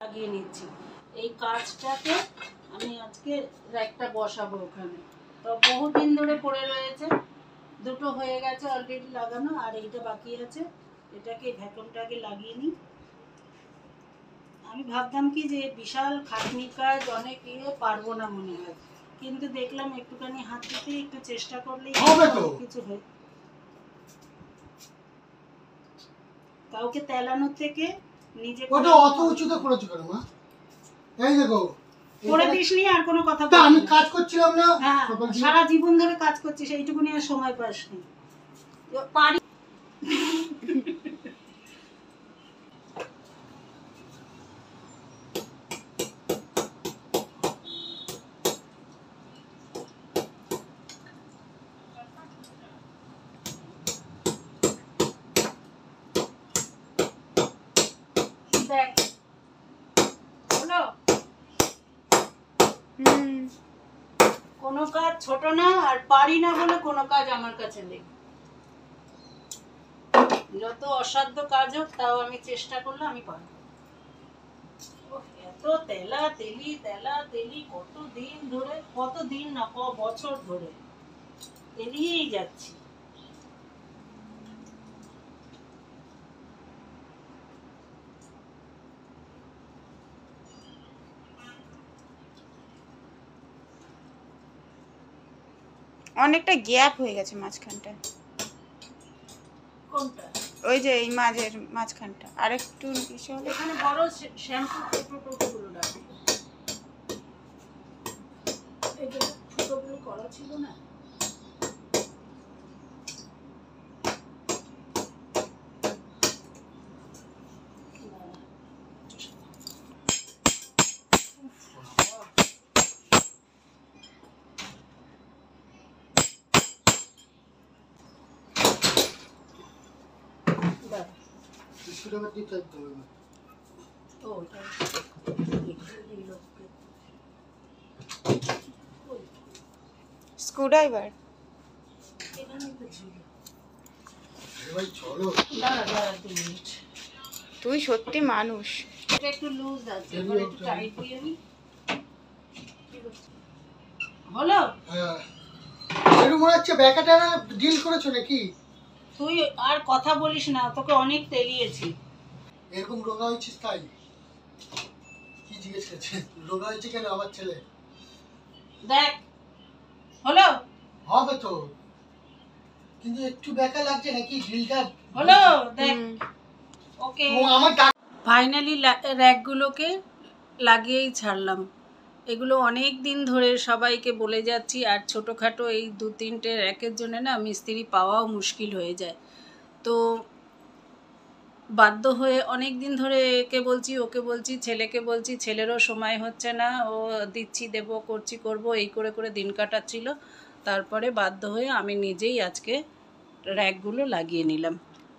লাগিয়ে নিচ্ছি। এই কাজটাকে আমি আজকে র্যাকটা বসাবো ওখানে। তো বহুদিন ধরে পড়ে রয়েছে, দুটো হয়ে গেছে অলরেডি লাগানো, আর এইটা বাকি আছে। এটাকে ভ্যাকুমটাকে লাগিয়ে নিই। আমি ভাবতাম কি যে বিশাল খাটনি কাজ, অনেক পারবো না মনে হয়, কিন্তু দেখলাম একটুখানি হাত দিতে একটু চেষ্টা করলেই কিছু হয়। কাউকে তেলানোর থেকে নিজে ওটা অত উঁচুতে করেছো কেন মা? এই দেখো করে দিসনি আর কোনো কথা বল। আমি কাজ করছিলাম না, হ্যাঁ সারা জীবন ধরে কাজ করছিস, এইটুকুনি আর সময় পাসনি। পারি দেখ হলো। কোনো কাজ ছোট না, আর পারি না বলে কোনো কাজ আমার কাছে নেই। যত অসাধ্য কাজ হোক তাও আমি চেষ্টা করলে আমি পারবো। এত তেলা তেলি কতদিন ধরে, কতদিন না বছর ধরে তেলিয়েই যাচ্ছি। অনেকটা গ্যাপ হয়ে গেছে মাঝখানটা। কোনটা? ওই যে এই মাঝের মাঝখানটা আরেকটু বেশি হলে। এখানে বড় শ্যাম্পু টোটোগুলো রাখবো, এটা ছোটগুলো করা ছিল না। স্ক্রুড্রাইভার তুই সত্যি মানুষ। এটা একটু লুজ আছে, এবার একটু টাইট দিয়ে নি। হলো? হ্যাঁ এর মনে হচ্ছে ব্যাকাটা ডিল করেছো নাকি? তুই আর কথা বলিস না, তোকে অনেক তেলিয়েছি। এরকম রোগা হয়েছিস তাই? কি জিজ্ঞেস করছিস রোগা হয়েছে কেন আমার ছেলে? দেখ হলো? হবে তো, কিন্তু একটু বেকা লাগছে নাকি ডিলটা? হলো দেখ। ওকে আমার ফাইনালি র্যাকগুলোকে লাগিয়েই ছাড়লাম। এগুলো অনেক দিন ধরে সবাইকে বলে যাচ্ছি, আর ছোটোখাটো এই 2-3টে র্যাকের জন্য না মিস্ত্রি পাওয়াও মুশকিল হয়ে যায়। তো বাধ্য হয়ে অনেক দিন ধরে একে বলছি ওকে বলছি, ছেলেকে বলছি, ছেলেরও সময় হচ্ছে না, ও দিচ্ছি দেবো করছি করব এই করে করে দিন কাটাচ্ছিল। তারপরে বাধ্য হয়ে আমি নিজেই আজকে র্যাকগুলো লাগিয়ে নিলাম।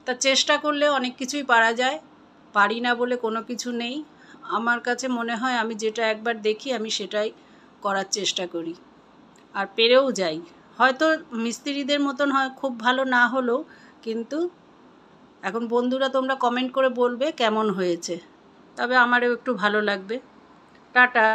তা চেষ্টা করলে অনেক কিছুই পারা যায়, পারি না বলে কোনো কিছু নেই। আমার কাছে মনে হয় আমি যেটা একবার দেখি আমি সেটাই করার চেষ্টা করি, আর পেরেও যাই। হয়তো মিস্ত্রিদের মতন হয় খুব ভালো না হলেও, কিন্তু এখন বন্ধুরা তোমরা কমেন্ট করে বলবে কেমন হয়েছে, তবে আমারও একটু ভালো লাগবে। টাটা।